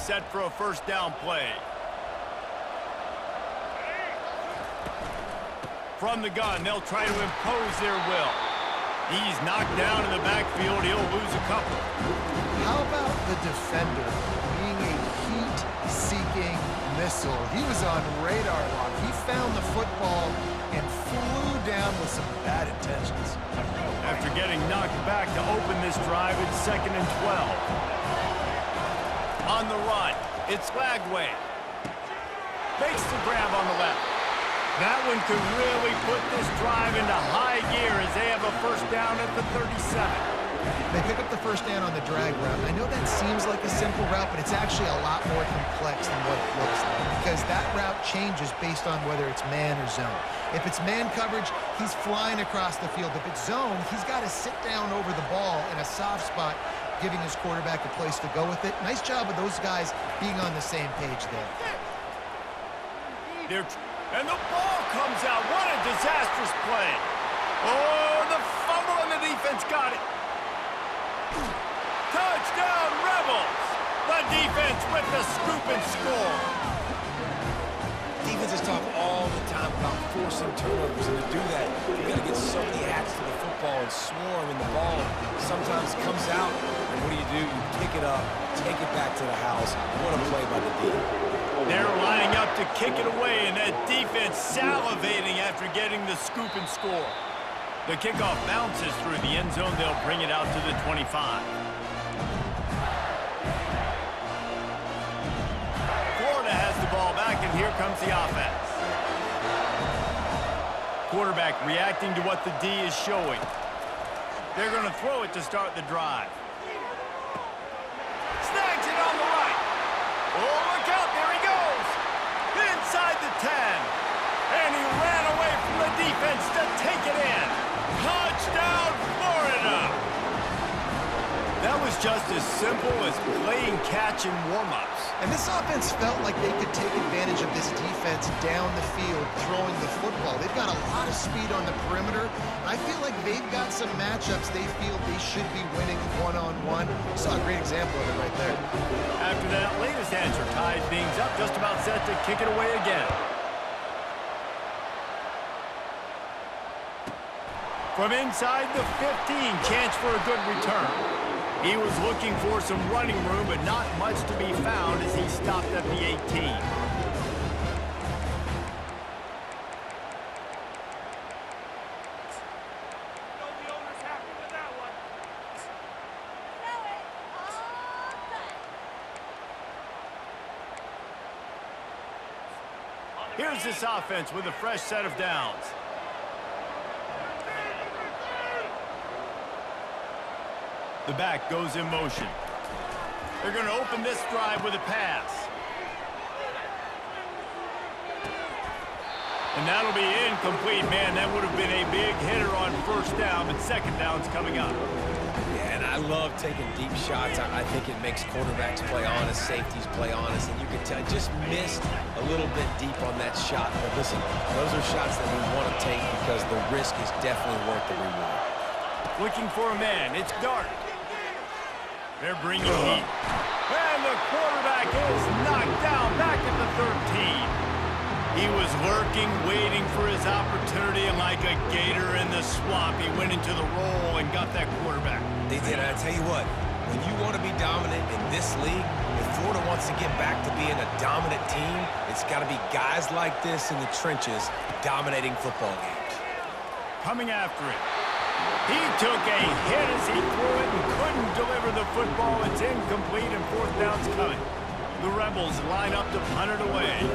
set for a first down play. From the gun, they'll try to impose their will. He's knocked down in the backfield. He'll lose a couple. How about the defender being a heat-seeking missile? He was on radar lock. He found the football and flew down with some bad intentions. After getting knocked back to open this drive, it's 2nd and 12. On the run, it's Lagway. Makes the grab on the left. That one could really put this drive into high gear as they have a first down at the 37. They pick up the first down on the drag route. I know that seems like a simple route, but it's actually a lot more complex than what it looks like because that route changes based on whether it's man or zone. If it's man coverage, he's flying across the field. If it's zone, he's got to sit down over the ball in a soft spot, giving his quarterback a place to go with it. Nice job of those guys being on the same page there. And the ball comes out. What a disastrous play. Oh, the fumble and the defense got it. Touchdown, Rebels. The defense with the scoop and score. Defenses talk all the time about forcing turnovers, and to do that, you got to get so many hats to the football and swarm, and the ball sometimes comes out, and what do? You pick it up, take it back to the house. What a play by the D. They're lining up to kick it away, and that defense salivating after getting the scoop and score. The kickoff bounces through the end zone. They'll bring it out to the 25. Florida has the ball back, and here comes the offense. Quarterback reacting to what the D is showing. They're going to throw it to start the drive. Snags it on the right. Oh, look out, there he goes. Inside the 10. And he ran away from the defense to take it in. Touchdown, Florida. That was just as simple as playing catch in warm-ups. And this offense felt like they could take advantage of this defense down the field, throwing the football. They've got a lot of speed on the perimeter. I feel like they've got some matchups they feel they should be winning one-on-one. Saw a great example of it right there. After that latest answer ties things up, just about set to kick it away again. From inside the 15, chance for a good return. He was looking for some running room, but not much to be found as he stopped at the 18. Here's this offense with a fresh set of downs. The back goes in motion. They're going to open this drive with a pass. And that'll be incomplete. Man, that would have been a big hitter on first down, but second down's coming up. Yeah, and I love taking deep shots. I think it makes quarterbacks play honest, safeties play honest, and you can tell just missed a little bit deep on that shot. But listen, those are shots that we want to take because the risk is definitely worth the reward. Looking for a man. It's Dart. They're bringing heat. And the quarterback is knocked down back at the 13. He was lurking, waiting for his opportunity, and like a gator in the swamp, he went into the roll and got that quarterback. They did. I tell you what, when you want to be dominant in this league, if Florida wants to get back to being a dominant team, it's got to be guys like this in the trenches dominating football games. Coming after it. He took a hit as he threw it and couldn't deliver the football. It's incomplete and fourth down's coming. The Rebels line up to punt it away.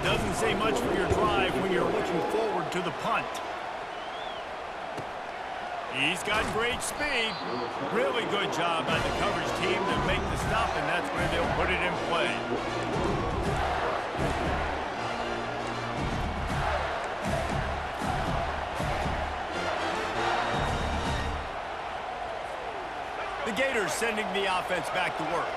Doesn't say much for your drive when you're looking forward to the punt. He's got great speed. Really good job by the coverage team to make the stop, and that's where they'll put it in play. The Gators sending the offense back to work.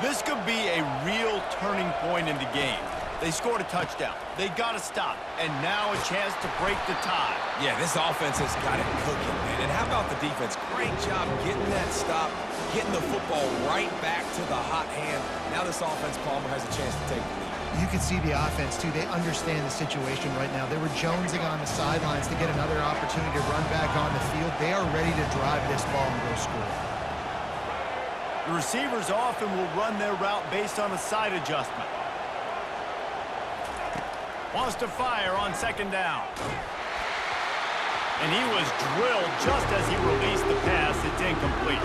This could be a real turning point in the game. They scored a touchdown. They got to stop. And now a chance to break the tie. Yeah, this offense has got it cooking, man. And how how about the defense? Great job getting that stop, getting the football right back to the hot hand. Now this offense, Palmer, has a chance to take the lead. You can see the offense, too. They understand the situation right now. They were jonesing on the sidelines to get another opportunity to run back on the field. They are ready to drive this ball and go score. The receivers often will run their route based on a side adjustment. Wants to fire on second down. And he was drilled just as he released the pass. It's incomplete.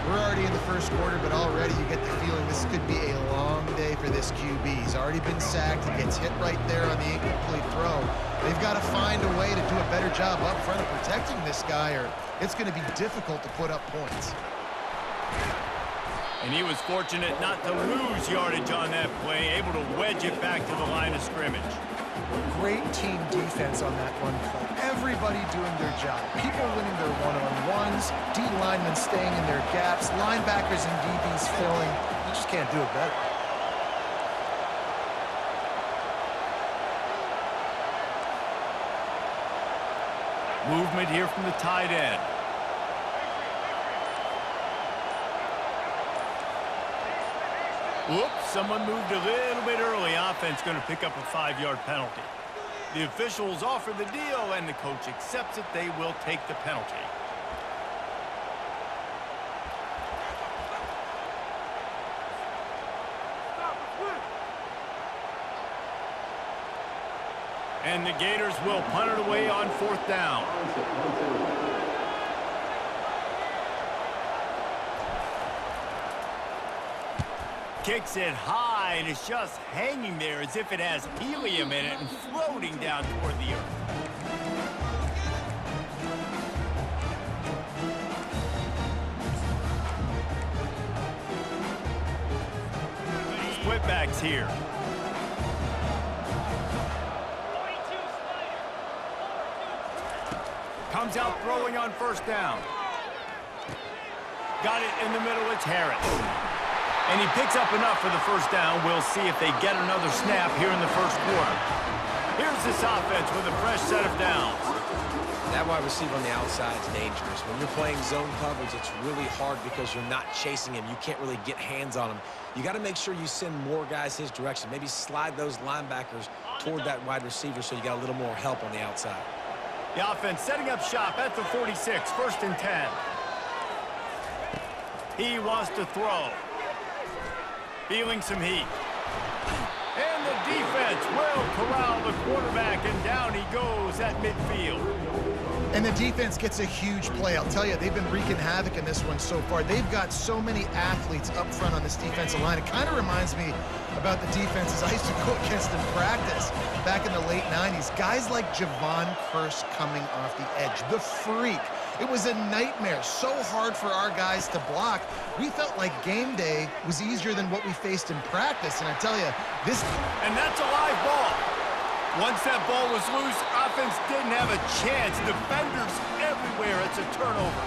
We're already in the first quarter, but already you get the feeling this could be a long day for this QB. He's already been sacked. He gets hit right there on the incomplete throw. They've got to find a way to do a better job up front of protecting this guy, or it's going to be difficult to put up points. And he was fortunate not to lose yardage on that play, able to wedge it back to the line of scrimmage. Great team defense on that run play. Everybody doing their job. People winning their one-on-ones, D linemen staying in their gaps, linebackers and DBs filling. You just can't do it better. Movement here from the tight end. Whoops, someone moved a little bit early. Offense going to pick up a 5-yard penalty. The officials offer the deal, and the coach accepts it. They will take the penalty. And the Gators will punt it away on 4th down. Kicks it high, and it's just hanging there as if it has helium in it and floating down toward the earth. Splitbacks here. Comes out throwing on 1st down. Got it in the middle, it's Harris. And he picks up enough for the 1st down. We'll see if they get another snap here in the 1st quarter. Here's this offense with a fresh set of downs. That wide receiver on the outside is dangerous. When you're playing zone coverage, it's really hard because you're not chasing him. You can't really get hands on him. You got to make sure you send more guys his direction. Maybe slide those linebackers toward that wide receiver so you got a little more help on the outside. The offense setting up shop at the 46, 1st and 10. He wants to throw. Feeling some heat. And the defense will corral the quarterback, and down he goes at midfield. And the defense gets a huge play. I'll tell you, they've been wreaking havoc in this one so far. They've got so many athletes up front on this defensive line. It kind of reminds me about the defenses I used to go against in practice back in the late 90s. Guys like Javon Curse coming off the edge. The freak. It was a nightmare. So hard for our guys to block. We felt like game day was easier than what we faced in practice. And I tell you, this... And that's a live ball. Once that ball was loose, offense didn't have a chance. Defenders everywhere. It's a turnover.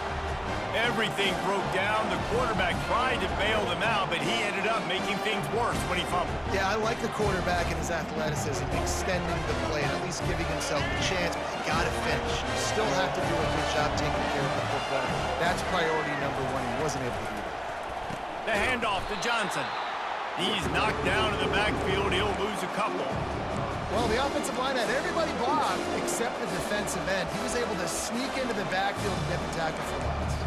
Everything broke down. The quarterback tried to bail them out, but he ended up making things worse when he fumbled. Yeah, I like the quarterback and his athleticism, extending the play and at least giving himself a chance, but you got to finish. You still have to do a good job taking care of the football. That's priority number one. He wasn't able to do that. The handoff to Johnson. He's knocked down in the backfield. He'll lose a couple. Well, the offensive line had everybody blocked except the defensive end. He was able to sneak into the backfield and get the tackle for loss.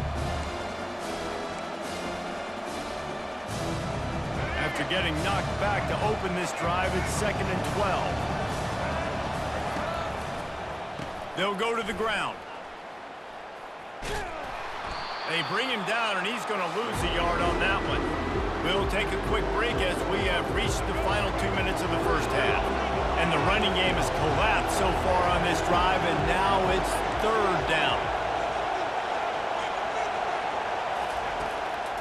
After getting knocked back to open this drive, it's 2nd and 12. They'll go to the ground. They bring him down, and he's going to lose a yard on that one. We'll take a quick break as we have reached the final 2 minutes of the 1st half. And the running game has collapsed so far on this drive, and now it's 3rd down.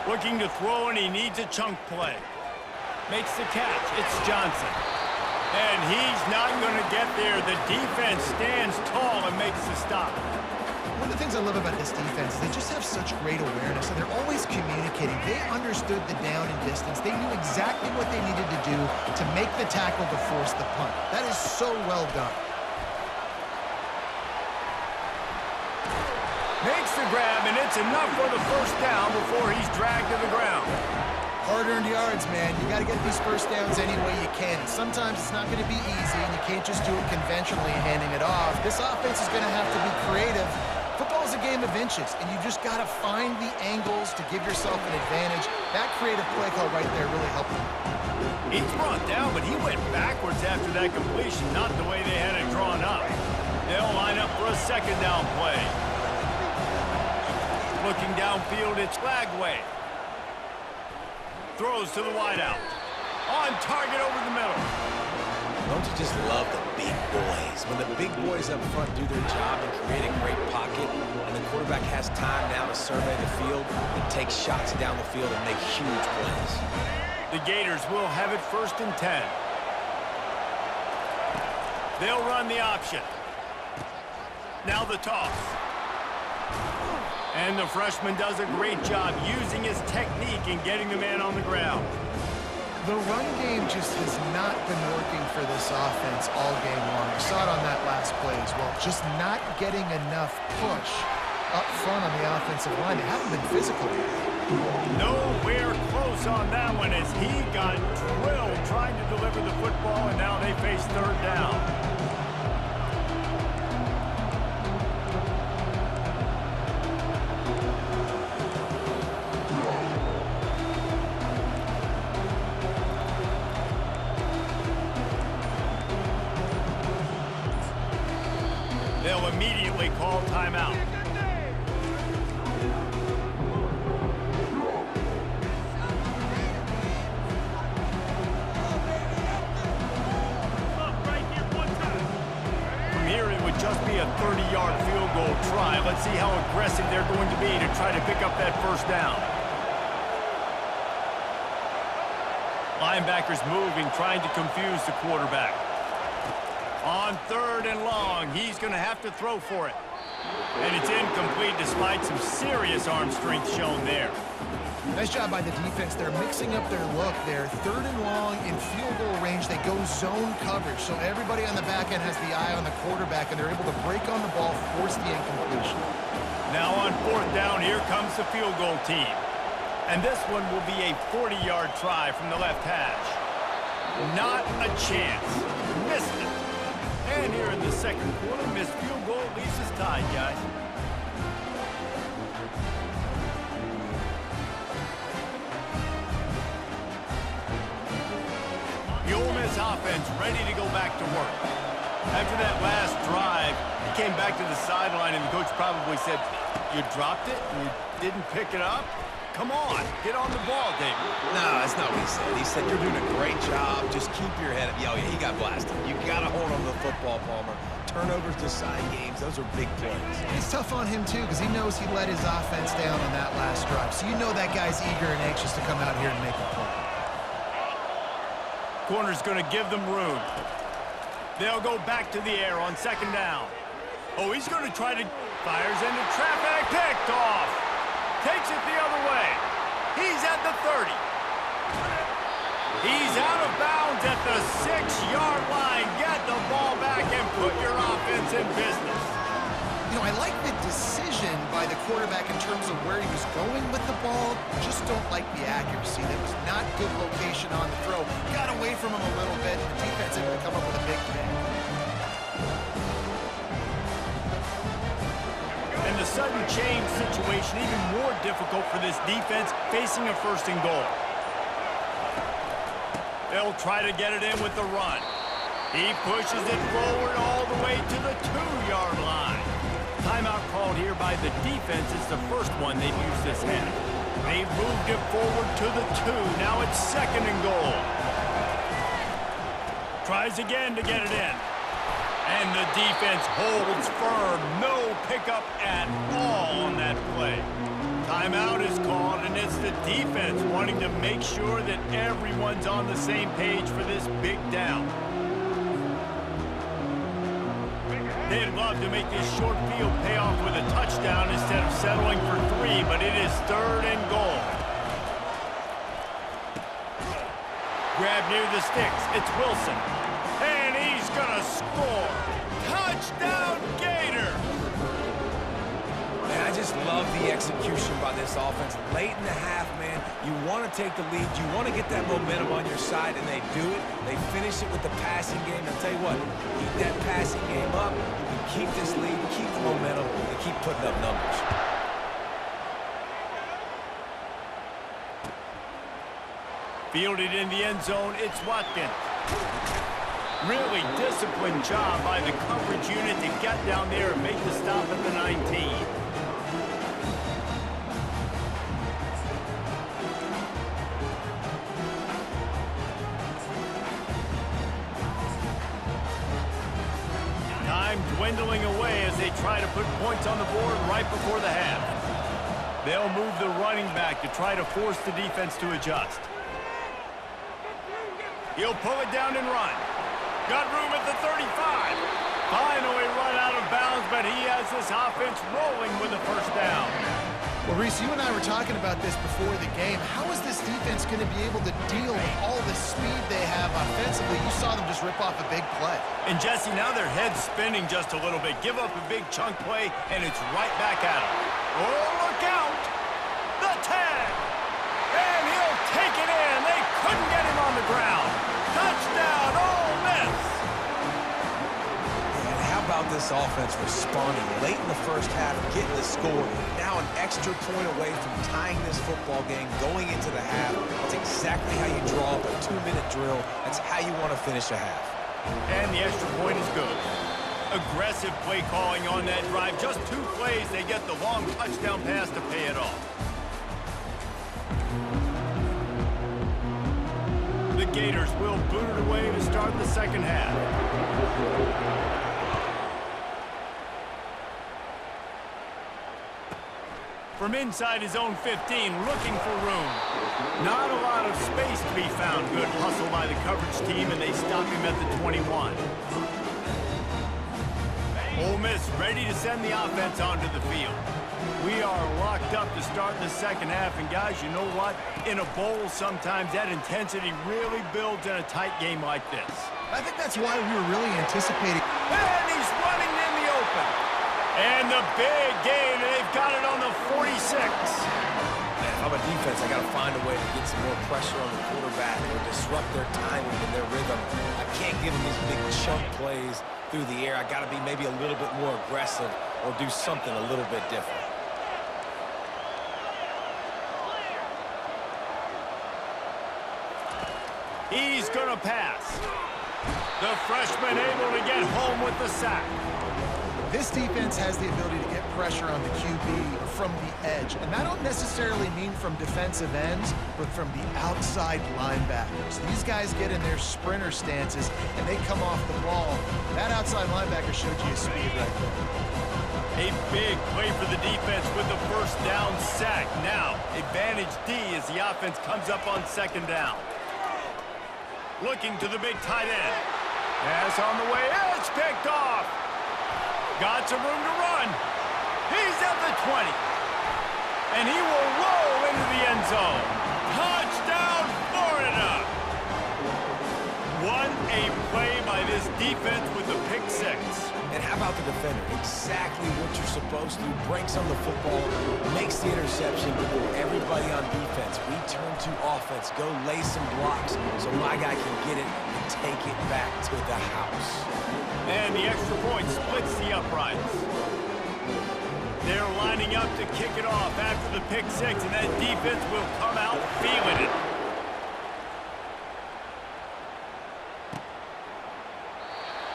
Looking to throw, and he needs a chunk play. Makes the catch. It's Johnson. And he's not going to get there. The defense stands tall and makes the stop. One of the things I love about this defense is they just have such great awareness, and they're always communicating. They understood the down and distance. They knew exactly what they needed to do to make the tackle to force the punt. That is so well done. Makes the grab, and it's enough for the first down before he's dragged to the ground. Hard-earned yards, man. You got to get these first downs any way you can. Sometimes it's not going to be easy, and you can't just do it conventionally handing it off. This offense is going to have to be creative. Football is a game of inches, and you just got to find the angles to give yourself an advantage. That creative play call right there really helped him. He's brought down, but he went backwards after that completion, not the way they had it drawn up. They'll line up for a second down play. Looking downfield, it's Lagway. Throws to the wideout. On target over the middle. Don't you just love the big boys? When the big boys up front do their job and create a great pocket, and the quarterback has time now to survey the field and take shots down the field and make huge plays. The Gators will have it 1st and 10. They'll run the option. Now the toss. And the freshman does a great job using his technique and getting the man on the ground. The run game just has not been working for this offense all game long. You saw it on that last play as well. Just not getting enough push up front on the offensive line. They haven't been physical. Nowhere close on that one as he got drilled trying to deliver the football, and now they face 3rd down. They'll immediately call timeout. From here, it would just be a 30-yard field goal try. Let's see how aggressive they're going to be to try to pick up that first down. Linebackers moving, trying to confuse the quarterback. On 3rd and long, he's going to have to throw for it. And it's incomplete despite some serious arm strength shown there. Nice job by the defense. They're mixing up their look there. 3rd and long in field goal range. They go zone coverage. So everybody on the back end has the eye on the quarterback, and they're able to break on the ball, force the incompletion. Now on 4th down, here comes the field goal team. And this one will be a 40-yard try from the left hash. Not a chance. Missed it. And here in the second quarter, missed field goal leaves us tied, guys. The Ole Miss offense ready to go back to work. After that last drive, he came back to the sideline, and the coach probably said, "You dropped it and you didn't pick it up? Come on, get on the ball, David." No, that's not what he said. He said, you're doing a great job. Just keep your head up. Oh, yeah, he got blasted. You got to hold on to the football, Palmer. Turnovers decide games. Those are big plays. It's tough on him, too, because he knows he let his offense down on that last drive. So you know that guy's eager and anxious to come out here and make a play. Corner's going to give them room. They'll go back to the air on 2nd down. Oh, he's going to try to... Fires into traffic. Picked off. Takes it the other way. He's at the 30. He's out of bounds at the 6-yard line. Get the ball back and put your offense in business. You know, I like the decision by the quarterback in terms of where he was going with the ball. Just don't like the accuracy. That was not good location on the throw. Got away from him a little bit. The defense able to come up with a big pick. And the sudden change situation even more difficult for this defense facing a 1st and goal. They'll try to get it in with the run. He pushes it forward all the way to the 2-yard line. Timeout called here by the defense. It's the first one they've used this half. They've moved it forward to the 2. Now it's 2nd and goal. Tries again to get it in. And the defense holds firm. No pickup at all on that play. Timeout is called, and it's the defense wanting to make sure that everyone's on the same page for this big down. They'd love to make this short field pay off with a touchdown instead of settling for 3, but it is 3rd and goal. Grab near the sticks. It's Wilson. And he's going to score. Touchdown, Gator! Man, I just love the execution by this offense. Late in the half, man, you want to take the lead. You want to get that momentum on your side, and they do it. They finish it with the passing game. I'll tell you what, keep that passing game up. You can keep this lead, keep the momentum, and keep putting up numbers. Fielded in the end zone, it's Watkins. Really disciplined job by the coverage unit to get down there and make the stop at the 19. Time dwindling away as they try to put points on the board right before the half. They'll move the running back to try to force the defense to adjust. He'll pull it down and run. Got room at the 35. Finally run out of bounds, but he has this offense rolling with a first down. Well, Reese, you and I were talking about this before the game. How is this defense going to be able to deal with all the speed they have offensively? You saw them just rip off a big play. And, Jesse, now their head's spinning just a little bit. Give up a big chunk play, and it's right back at them. Oh, look out! The tag! And he'll take it in. They couldn't get him on the ground. Touchdown, Ole Miss! And how about this offense responding late in the first half, getting the score, now an extra point away from tying this football game going into the half. That's exactly how you draw up a 2-minute drill. That's how you want to finish a half. And the extra point is good. Aggressive play calling on that drive. Just 2 plays, they get the long touchdown pass to pay it off. The Gators will boot it away to start the second half. From inside his own 15, looking for room. Not a lot of space to be found. Good hustle by the coverage team, and they stop him at the 21. Ole Miss ready to send the offense onto the field. We are locked up to start the second half, and guys, you know what? In a bowl, sometimes that intensity really builds in a tight game like this. I think that's why we were really anticipating. And he's running in the open. And the big gain, and they've got it on the 46. Man, if I'm a defense, I got to find a way to get some more pressure on the quarterback or disrupt their timing and their rhythm. I can't give them these big chunk plays through the air. I got to be maybe a little bit more aggressive or do something a little bit different. He's going to pass. The freshman able to get home with the sack. This defense has the ability to get pressure on the QB from the edge. And I don't necessarily mean from defensive ends, but from the outside linebackers. These guys get in their sprinter stances, and they come off the ball. That outside linebacker showed you his speed right there. A big play for the defense with the first down sack. Now, advantage D as the offense comes up on second down. Looking to the big tight end. Pass on the way. It's picked off. Got some room to run. He's at the 20. And he will roll into the end zone. Touchdown, Florida. What a play by this defense with the pick six. And how about the defender? Exactly what you're supposed to. Breaks on the football, makes the interception. Everybody on defense, we turn to offense. Go lay some blocks so my guy can get it and take it back to the house. And the extra point splits the uprights. They're lining up to kick it off after the pick six, and that defense will come out feeling it.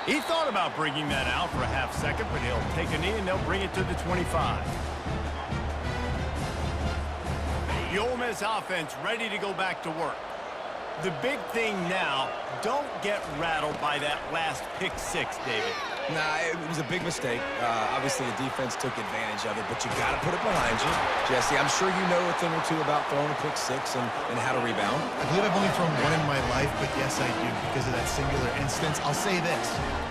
He thought about bringing that out for a half second, but he'll take a knee and they'll bring it to the 25. The Ole Miss offense ready to go back to work. The big thing now, don't get rattled by that last pick six, David. Nah, it was a big mistake. Obviously, the defense took advantage of it, but you got to put it behind you. Jesse, I'm sure you know a thing or two about throwing a pick six and how to rebound. I believe I've only thrown one in my life, but yes, I do because of that singular instance. I'll say this.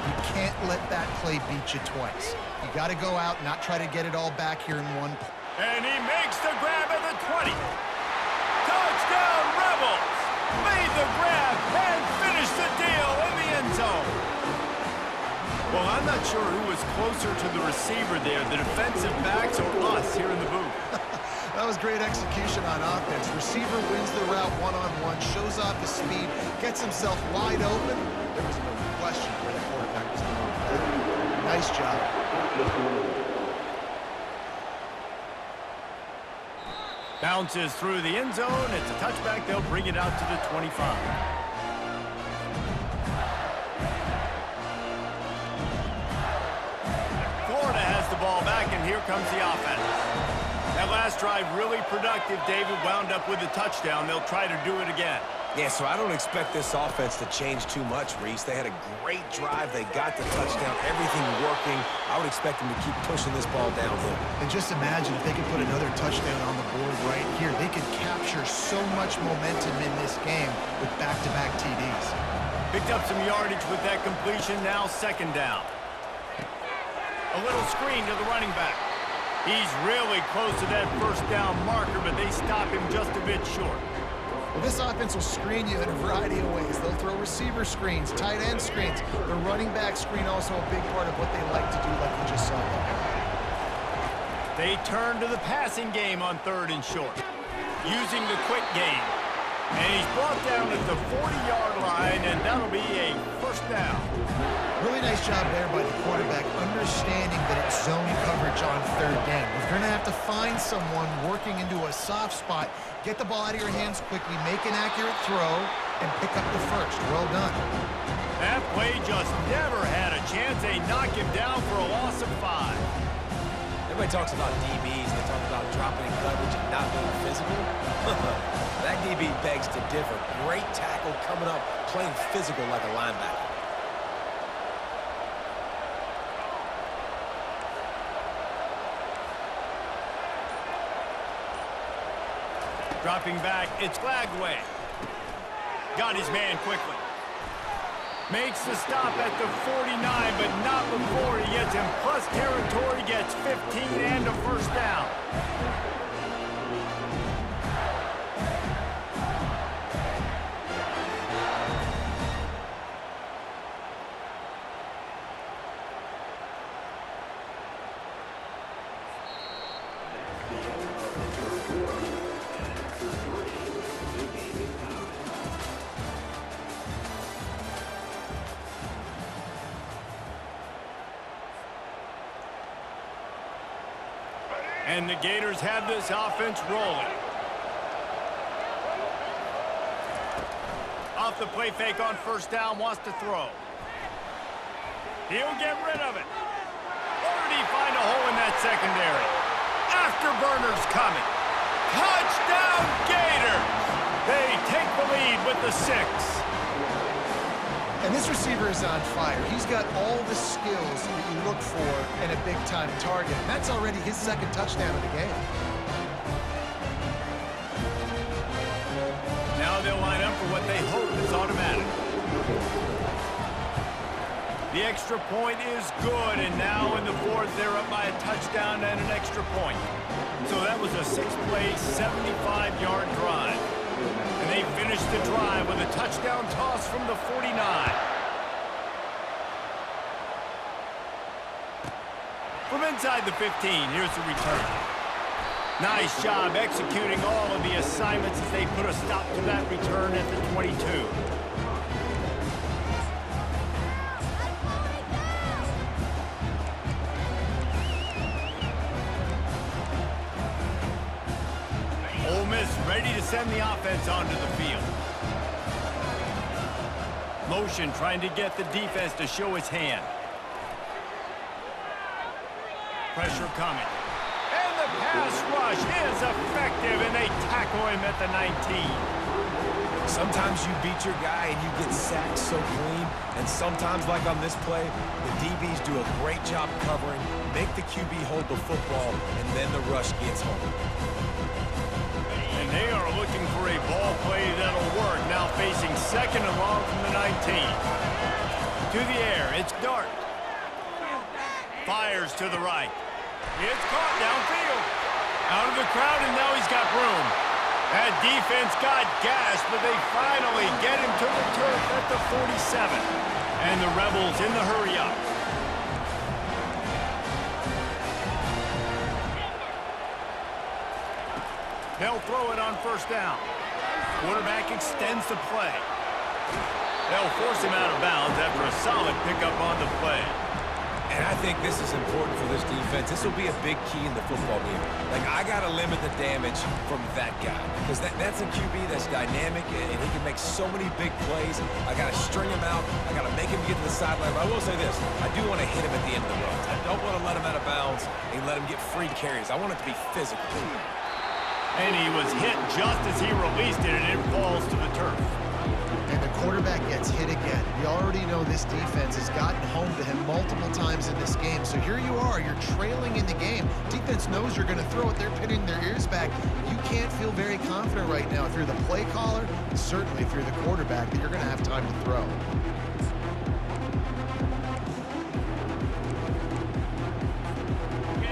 You can't let that play beat you twice. You got to go out and not try to get it all back here in one play. And he makes the grab at the 20. Touchdown, Rebels! Made the grab and finished the deal in the end zone. Well, I'm not sure who was closer to the receiver there, the defensive backs or us here in the booth. That was great execution on offense. Receiver wins the route one-on-one, shows off his speed, gets himself wide open. There was no question where the quarterback was going. Nice job. Bounces through the end zone. It's a touchback. They'll bring it out to the 25. Florida has the ball back, and here comes the offense. That last drive really productive. David wound up with a touchdown. They'll try to do it again. Yeah, so I don't expect this offense to change too much, Reese. They had a great drive. They got the touchdown, everything working. I would expect them to keep pushing this ball downhill. And just imagine if they could put another touchdown on the board right here. They could capture so much momentum in this game with back-to-back TDs. Picked up some yardage with that completion. Now second down. A little screen to the running back. He's really close to that first down marker, but they stop him just a bit short. Well, this offense will screen you in a variety of ways. They'll throw receiver screens, tight end screens. The running back screen also a big part of what they like to do, like you just saw there. They turn to the passing game on third and short, using the quick game. And he's brought down at the 40-yard line, and that'll be a first down. Really nice job there by the quarterback, understanding that it's zone coverage on third down. If you're going to have to find someone working into a soft spot, get the ball out of your hands quickly, make an accurate throw, and pick up the first. Well done. That play just never had a chance. They knock him down for a loss of 5. Everybody talks about DBs. They talk about dropping in coverage and not being physical. That DB begs to differ. Great tackle coming up, playing physical like a linebacker. Dropping back, it's Glagway. Got his man quickly. Makes the stop at the 49, but not before he gets in plus territory, gets 15 and a first down. And the Gators have this offense rolling. Off the play fake on first down, wants to throw. He'll get rid of it. Or did he find a hole in that secondary? Afterburner's coming. Touchdown Gators! They take the lead with the 6. And this receiver is on fire. He's got all the skills that you look for in a big-time target. And that's already his second touchdown of the game. Now they'll line up for what they hope is automatic. The extra point is good, and now in the fourth, they're up by a touchdown and an extra point. So that was a 6-play, 75-yard drive. And they finished the drive with a touchdown toss from the 49. From inside the 15, here's the return. Nice job executing all of the assignments as they put a stop to that return at the 22. Ole Miss ready to send the offense onto the field. Motion trying to get the defense to show his hand. Pressure coming. And the pass rush is effective, and they tackle him at the 19. Sometimes you beat your guy and you get sacked so clean, and sometimes, like on this play, the DBs do a great job covering, make the QB hold the football, and then the rush gets home. And they are looking for a ball play that'll work, now facing second and long from the 19. To the air, it's Dart. Fires to the right. It's caught downfield. Out of the crowd, and now he's got room. That defense got gas, but they finally get him to the turf at the 47. And the Rebels in the hurry up. They'll throw it on first down. Quarterback extends the play. They'll force him out of bounds after a solid pickup on the play. And I think this is important for this defense. This will be a big key in the football game. Like, I got to limit the damage from that guy because that's a QB that's dynamic and he can make so many big plays. I got to string him out. I got to make him get to the sideline. But I will say this. I do want to hit him at the end of the runs. I don't want to let him out of bounds and let him get free carries. I want it to be physical. And he was hit just as he released it, and it falls to the turf. And the quarterback gets hit again. We already know this defense has gotten home to him multiple times in this game. So here you are, you're trailing in the game. Defense knows you're going to throw it. They're pinning their ears back. You can't feel very confident right now if you're the play caller, and certainly if you're the quarterback, that you're going to have time to throw.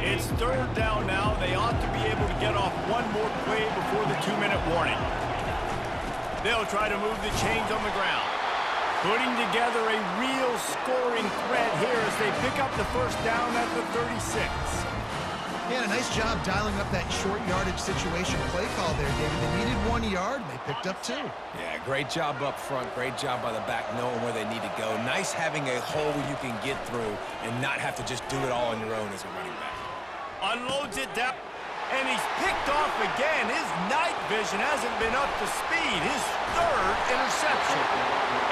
It's third down now. They ought to be able to get off one more play before the 2-minute warning. They'll try to move the chains on the ground. Putting together a real scoring threat here as they pick up the first down at the 36. Yeah, a nice job dialing up that short yardage situation play call there, David. They needed 1 yard, and they picked up 2. Yeah, great job up front. Great job by the back knowing where they need to go. Nice having a hole you can get through and not have to just do it all on your own as a running back. Unloads it down, and he's picked off again. His night vision hasn't been up to speed. His third interception.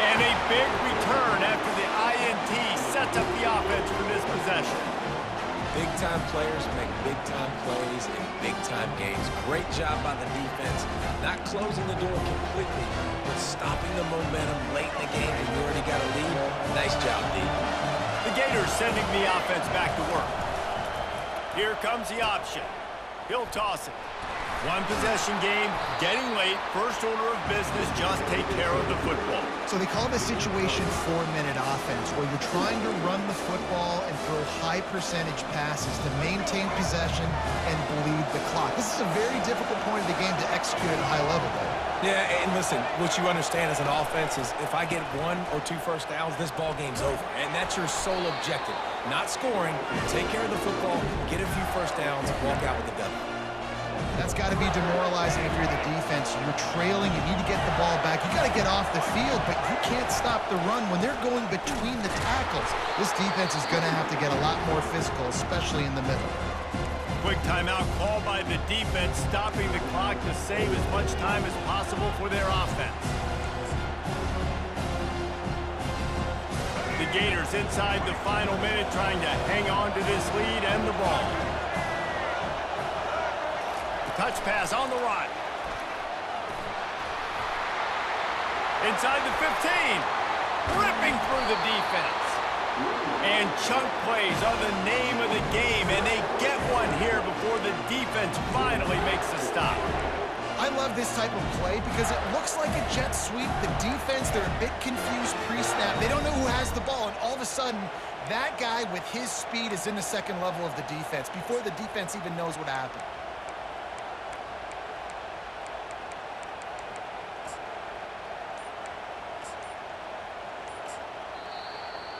And a big return after the INT sets up the offense for this possession. Big-time players make big-time plays in big-time games. Great job by the defense. Not closing the door completely, but stopping the momentum late in the game when you already got a lead. Nice job, D. The Gators sending the offense back to work. Here comes the option. He'll toss it. One possession game, getting late. First order of business, just take care of the football. So they call this situation 4-minute offense, where you're trying to run the football and throw high percentage passes to maintain possession and bleed the clock. This is a very difficult point of the game to execute at a high level, though. Yeah, and listen, what you understand as an offense is if I get 1 or 2 first downs, this ball game's over. And that's your sole objective. Not scoring, take care of the football, get a few first downs, walk out with the W. That's got to be demoralizing if you're the defense. You're trailing, you need to get the ball back. You got to get off the field, but you can't stop the run. When they're going between the tackles, this defense is going to have to get a lot more physical, especially in the middle. Quick timeout called by the defense, stopping the clock to save as much time as possible for their offense. The Gators inside the final minute trying to hang on to this lead and the ball. Touch pass on the run. Inside the 15. Ripping through the defense. And chunk plays are the name of the game, and they get one here before the defense finally makes a stop. I love this type of play because it looks like a jet sweep. The defense, they're a bit confused pre-snap. They don't know who has the ball, and all of a sudden, that guy with his speed is in the second level of the defense before the defense even knows what happened.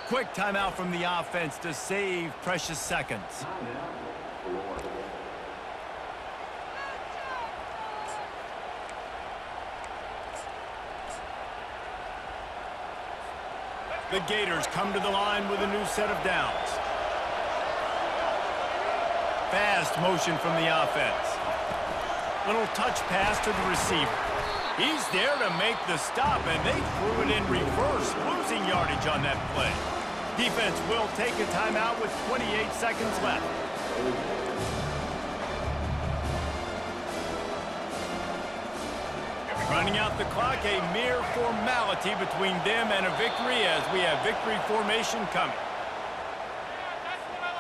Quick timeout from the offense to save precious seconds. The Gators come to the line with a new set of downs. Fast motion from the offense. Little touch pass to the receiver. He's there to make the stop, and they threw it in reverse, losing yardage on that play. Defense will take a timeout with 28 seconds left. Running out the clock, a mere formality between them and a victory as we have victory formation coming.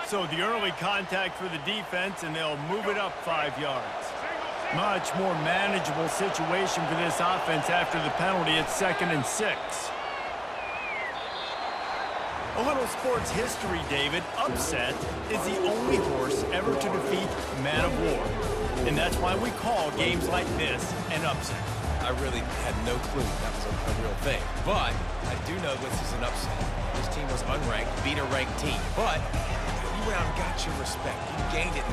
So the early contact for the defense, and they'll move it up 5 yards. Much more manageable situation for this offense after the penalty at 2nd and 6. A little sports history, David. Upset is the only horse ever to defeat Man of War. And that's why we call games like this an upset. I really had no clue that was a real thing. But I do know this is an upset. This team was unranked, beat a ranked team. But you went out and got your respect. You gained it.